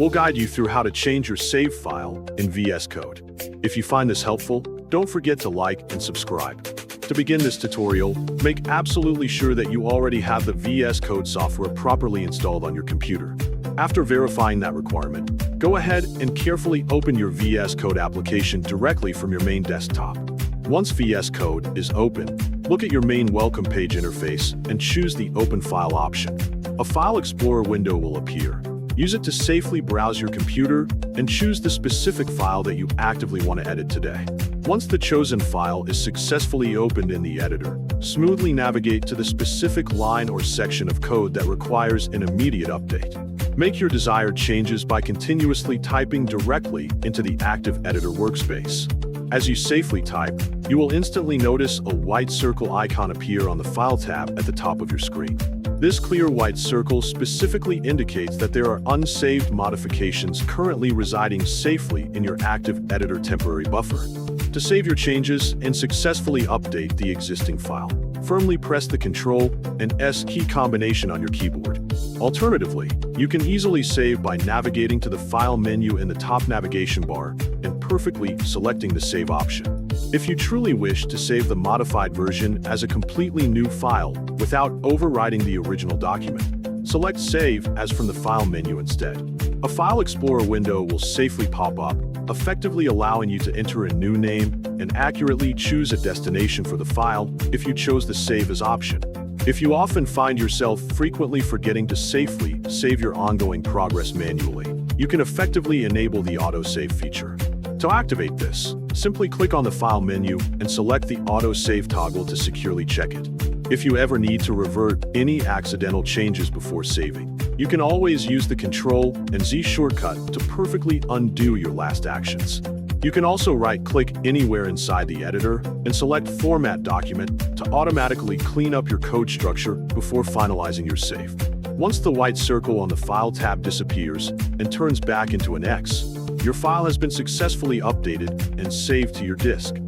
We'll guide you through how to change your save file in VS Code. If you find this helpful, don't forget to like and subscribe. To begin this tutorial, make absolutely sure that you already have the VS Code software properly installed on your computer. After verifying that requirement, go ahead and carefully open your VS Code application directly from your main desktop. Once VS Code is open, look at your main welcome page interface and choose the Open File option. A File Explorer window will appear. Use it to safely browse your computer and choose the specific file that you actively want to edit today. Once the chosen file is successfully opened in the editor, smoothly navigate to the specific line or section of code that requires an immediate update. Make your desired changes by continuously typing directly into the active editor workspace. As you safely type, you will instantly notice a white circle icon appear on the File tab at the top of your screen. This clear white circle specifically indicates that there are unsaved modifications currently residing safely in your active editor temporary buffer. To save your changes and successfully update the existing file, firmly press the Ctrl and S key combination on your keyboard. Alternatively, you can easily save by navigating to the File menu in the top navigation bar and perfectly selecting the Save option. If you truly wish to save the modified version as a completely new file without overwriting the original document, select Save as from the File menu instead. A File Explorer window will safely pop up, effectively allowing you to enter a new name and accurately choose a destination for the file if you chose the Save as option. If you often find yourself frequently forgetting to safely save your ongoing progress manually, you can effectively enable the autosave feature. To activate this, simply click on the File menu and select the Autosave toggle to securely check it. If you ever need to revert any accidental changes before saving, you can always use the Ctrl and Z shortcut to perfectly undo your last actions. You can also right-click anywhere inside the editor and select Format Document to automatically clean up your code structure before finalizing your save. Once the white circle on the File tab disappears and turns back into an X, your file has been successfully updated and saved to your disk.